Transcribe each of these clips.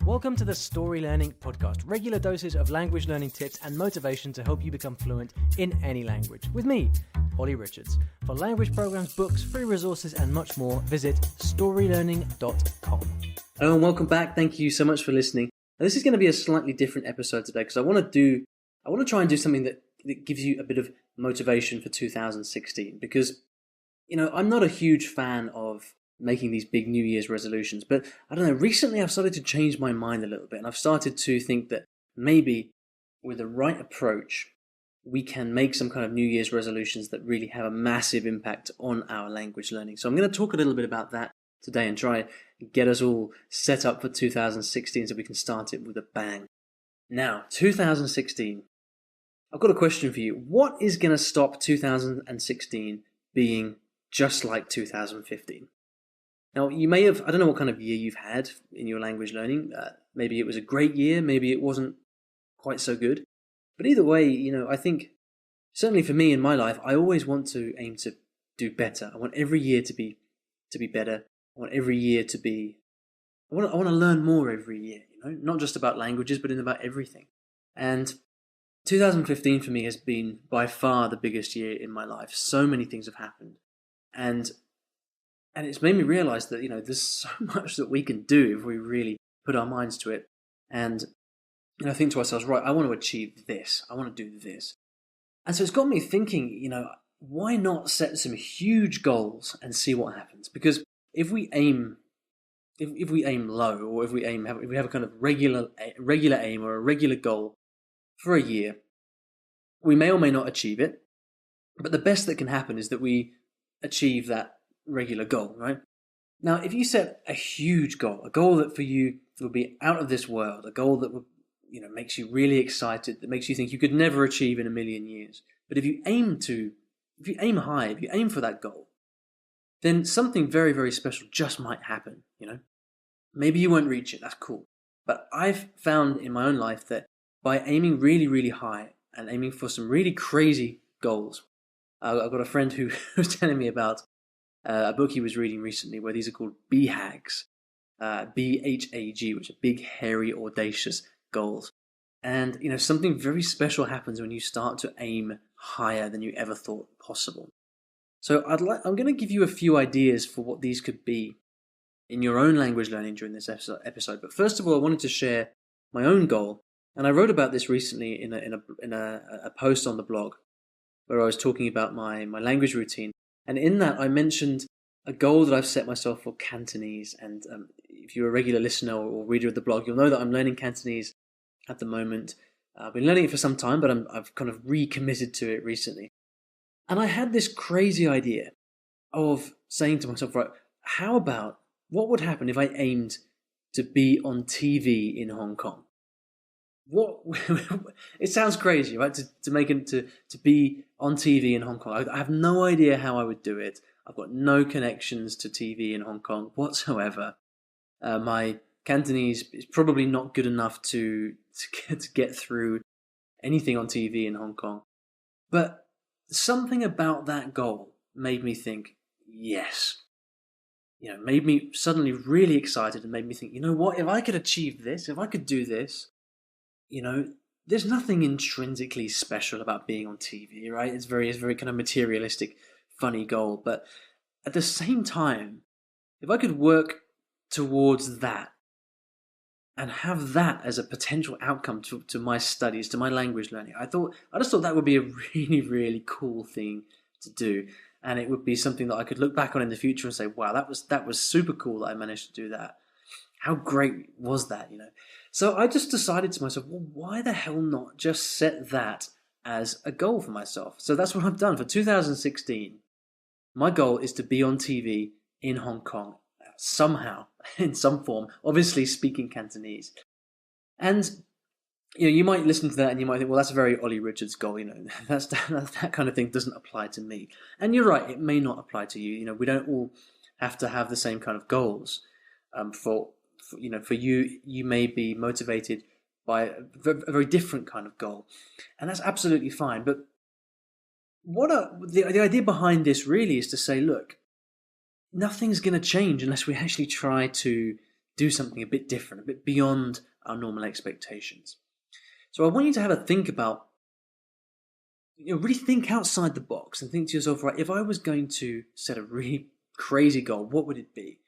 Welcome to the Story Learning Podcast, regular doses of language learning tips and motivation to help you become fluent in any language. With me, Olly Richards. For language programs, books, free resources, and much more, visit StoryLearning.com. Hello and welcome back. Thank you so much for listening. Now, this is going to be a slightly different episode today because I want to try and do something that gives you a bit of motivation for 2016 because, I'm not a huge fan of making these big New Year's resolutions, but I don't know, recently I've started to change my mind a little bit and I've started to think that maybe with the right approach, we can make some kind of New Year's resolutions that really have a massive impact on our language learning. So I'm going to talk a little bit about that today and try and get us all set up for 2016 so we can start it with a bang. Now, 2016, I've got a question for you. What is going to stop 2016 being just like 2015? Now, you may have, I don't know what kind of year you've had in your language learning. Maybe it was a great year, maybe it wasn't quite so good. But either way, I think, certainly for me in my life, I always want to aim to do better. I want every year to be better. I want every year to be, I want to learn more every year, not just about languages, but in about everything. And 2015 for me has been by far the biggest year in my life. So many things have happened. And it's made me realize that, there's so much that we can do if we really put our minds to it. And think to ourselves, right, I want to achieve this. I want to do this. And so it's got me thinking, why not set some huge goals and see what happens? Because if we aim low, or if we have a kind of regular aim or a regular goal for a year, we may or may not achieve it. But the best that can happen is that we achieve that regular goal, right? Now, if you set a huge goal, a goal that for you will be out of this world, a goal that would, makes you really excited, that makes you think you could never achieve in a million years. But if you aim high, if you aim for that goal, then something very, very special just might happen, Maybe you won't reach it, that's cool. But I've found in my own life that by aiming really, really high and aiming for some really crazy goals, I've got a friend who was telling me about a book he was reading recently where these are called BHAGs, B-H-A-G, which are big, hairy, audacious goals. And, something very special happens when you start to aim higher than you ever thought possible. So I'm going to give you a few ideas for what these could be in your own language learning during this episode. But first of all, I wanted to share my own goal. And I wrote about this recently in a post on the blog where I was talking about my language routine. And in that, I mentioned a goal that I've set myself for Cantonese. And if you're a regular listener or reader of the blog, you'll know that I'm learning Cantonese at the moment. I've been learning it for some time, but I've kind of recommitted to it recently. And I had this crazy idea of saying to myself, right, what would happen if I aimed to be on TV in Hong Kong? It sounds crazy, right? To be on TV in Hong Kong. I have no idea how I would do it. I've got no connections to TV in Hong Kong whatsoever. My Cantonese is probably not good enough to get through anything on TV in Hong Kong. But something about that goal made me think, yes. Made me suddenly really excited and made me think, what? If I could achieve this, if I could do this, there's nothing intrinsically special about being on TV, right? It's very kind of materialistic, funny goal. But at the same time, if I could work towards that and have that as a potential outcome to my studies, to my language learning, I just thought that would be a really, really cool thing to do. And it would be something that I could look back on in the future and say, wow, that was super cool that I managed to do that. How great was that, So I just decided to myself, well, why the hell not just set that as a goal for myself? So that's what I've done. For 2016, my goal is to be on TV in Hong Kong, somehow, in some form, obviously speaking Cantonese. And, you might listen to that and you might think, well, that's a very Olly Richards goal, that kind of thing doesn't apply to me. And you're right, it may not apply to you. We don't all have to have the same kind of goals. For you may be motivated by a very different kind of goal, and that's absolutely fine. But the idea behind this really is to say, look, nothing's going to change unless we actually try to do something a bit different, a bit beyond our normal expectations. So I want you to have a think about, really think outside the box and think to yourself, right, if I was going to set a really crazy goal, what would it be?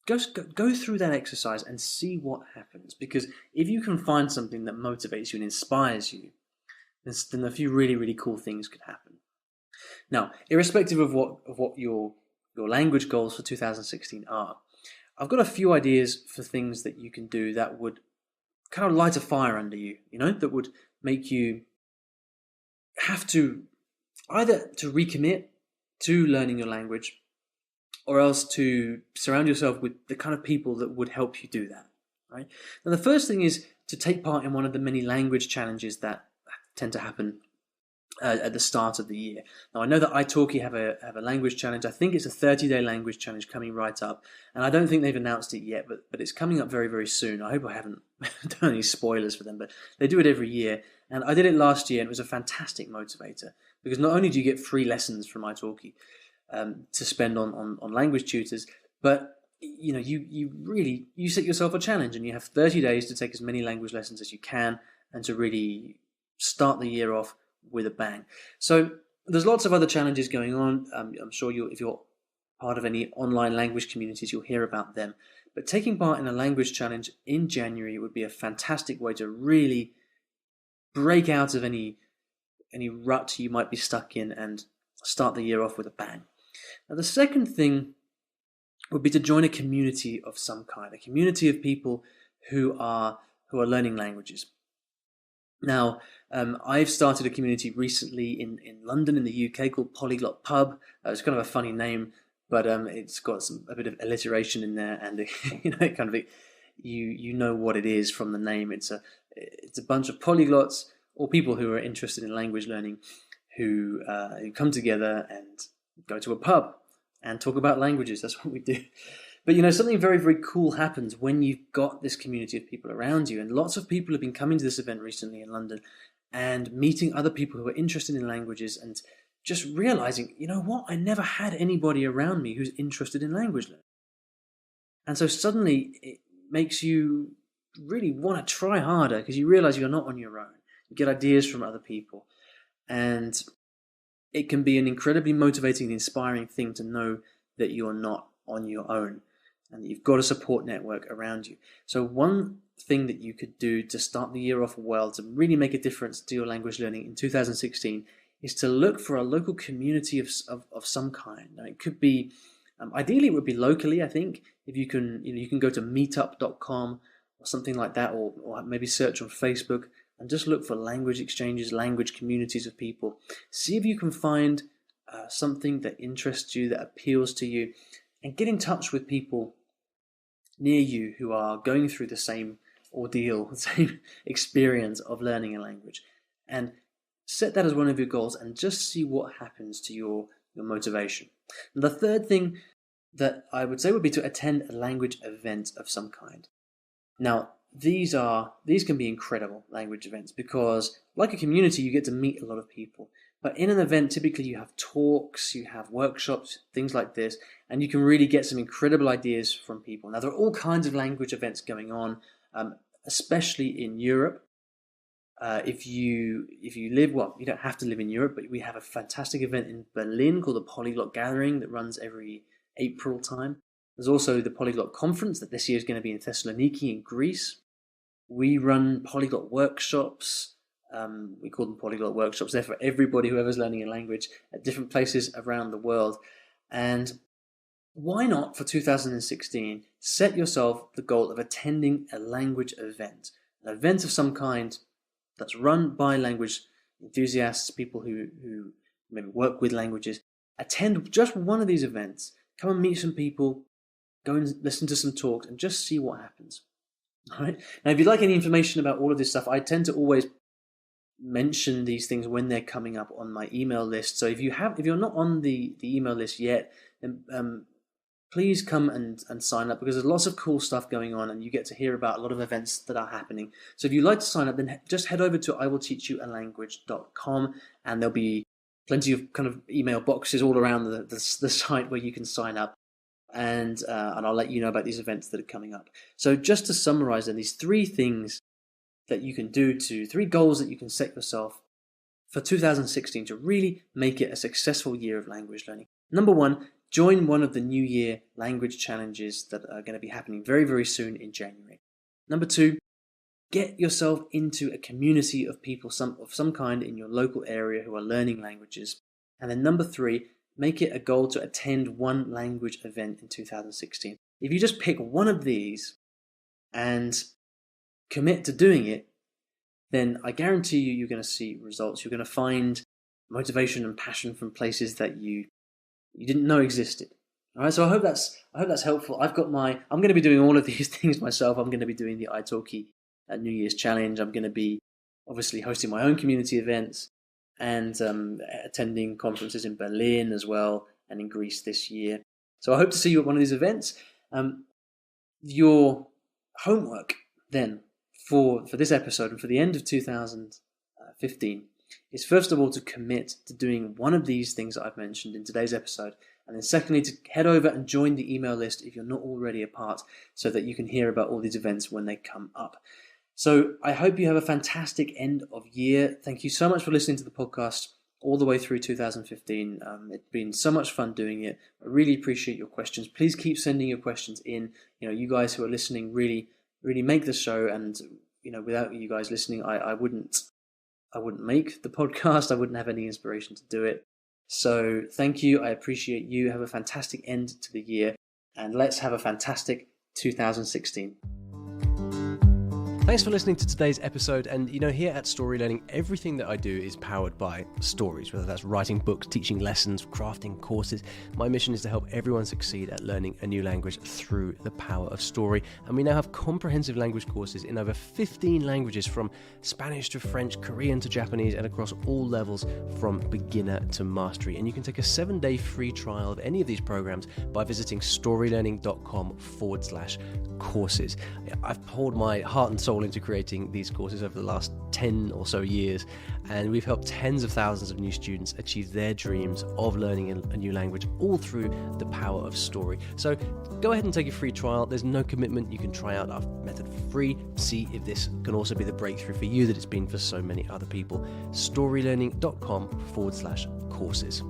Go through that exercise and see what happens. Because if you can find something that motivates you and inspires you, then a few really, really cool things could happen. Now, irrespective of what your language goals for 2016 are, I've got a few ideas for things that you can do that would kind of light a fire under you, that would make you have to either to recommit to learning your language, or else to surround yourself with the kind of people that would help you do that, right? Now, the first thing is to take part in one of the many language challenges that tend to happen at the start of the year. Now, I know that italki have a language challenge. I think it's a 30-day language challenge coming right up, and I don't think they've announced it yet, but it's coming up very, very soon. I hope I haven't done any spoilers for them, but they do it every year, and I did it last year, and it was a fantastic motivator, because not only do you get free lessons from italki to spend on language tutors, but you set yourself a challenge, and you have 30 days to take as many language lessons as you can, and to really start the year off with a bang. So there's lots of other challenges going on. I'm sure if you're part of any online language communities, you'll hear about them. But taking part in a language challenge in January would be a fantastic way to really break out of any rut you might be stuck in and start the year off with a bang. Now, the second thing would be to join a community of some kind, a community of people who are learning languages. Now, I've started a community recently in London, in the UK, called Polyglot Pub. It's kind of a funny name, but it's got a bit of alliteration in there, and you know what it is from the name. It's a bunch of polyglots, or people who are interested in language learning, who come together and go to a pub and talk about languages. That's what we do. But something very, very cool happens when you've got this community of people around you. And lots of people have been coming to this event recently in London and meeting other people who are interested in languages, and just realizing, I never had anybody around me who's interested in language learning. And so suddenly it makes you really want to try harder, because you realize you're not on your own. You get ideas from other people. And it can be an incredibly motivating and inspiring thing to know that you're not on your own, and that you've got a support network around you. So one thing that you could do to start the year off well, to really make a difference to your language learning in 2016, is to look for a local community of some kind. Now, it could be, ideally it would be locally, I think. If you can go to meetup.com or something like that, or maybe search on Facebook and just look for language exchanges, language communities of people. See if you can find something that interests you, that appeals to you, and get in touch with people near you who are going through the same ordeal, the same experience of learning a language, and set that as one of your goals, and just see what happens to your motivation. And the third thing that I would say would be to attend a language event of some kind. Now, these can be incredible language events, because like a community, you get to meet a lot of people. But in an event, typically you have talks, you have workshops, things like this, and you can really get some incredible ideas from people. Now, there are all kinds of language events going on, especially in Europe. If you live, you don't have to live in Europe, but we have a fantastic event in Berlin called the Polyglot Gathering that runs every April time. There's also the Polyglot Conference that this year is going to be in Thessaloniki in Greece. We run polyglot workshops. We call them polyglot workshops. They're for everybody, whoever's learning a language, at different places around the world. And why not, for 2016, set yourself the goal of attending a language event, an event of some kind that's run by language enthusiasts, people who maybe work with languages. Attend just one of these events. Come and meet some people. Go and listen to some talks and just see what happens. All right. Now, if you'd like any information about all of this stuff, I tend to always mention these things when they're coming up on my email list. So if you're not on the email list yet, then please come and sign up, because there's lots of cool stuff going on, and you get to hear about a lot of events that are happening. So if you'd like to sign up, then just head over to iwillteachyoualanguage.com, and there'll be plenty of kind of email boxes all around the site where you can sign up. and I'll let you know about these events that are coming up. So just to summarize then, these 3 things that you can do 3 goals that you can set yourself for 2016 to really make it a successful year of language learning. Number 1, join one of the New Year language challenges that are going to be happening very, very soon in January. Number 2, get yourself into a community of people of some kind in your local area who are learning languages. And then number 3, make it a goal to attend one language event in 2016. If you just pick one of these and commit to doing it, then I guarantee you're going to see results. You're going to find motivation and passion from places that you didn't know existed. All right, so I hope that's helpful. I'm going to be doing all of these things myself. I'm going to be doing the italki New Year's challenge. I'm going to be obviously hosting my own community events and attending conferences in Berlin as well and in Greece this year. So I hope to see you at one of these events. Your homework then for this episode and for the end of 2015 is first of all to commit to doing one of these things that I've mentioned in today's episode, and then secondly to head over and join the email list if you're not already a part, so that you can hear about all these events when they come up. So I hope you have a fantastic end of year. Thank you so much for listening to the podcast all the way through 2015. It's been so much fun doing it. I really appreciate your questions. Please keep sending your questions in. You guys who are listening really make the show, and without you guys listening, I wouldn't make the podcast. I wouldn't have any inspiration to do it. So thank you. I appreciate you. Have a fantastic end to the year, and let's have a fantastic 2016. Thanks for listening to today's episode. And here at Story Learning, everything that I do is powered by stories, whether that's writing books, teaching lessons, crafting courses. My mission is to help everyone succeed at learning a new language through the power of story. And we now have comprehensive language courses in over 15 languages, from Spanish to French, Korean to Japanese, and across all levels from beginner to mastery. And you can take a 7-day free trial of any of these programs by visiting storylearning.com/courses. I've poured my heart and soul into creating these courses over the last 10 or so years, and we've helped tens of thousands of new students achieve their dreams of learning a new language, all through the power of story. So go ahead and take a free trial. There's no commitment. You can try out our method for free, see if this can also be the breakthrough for you that it's been for so many other people. storylearning.com/courses.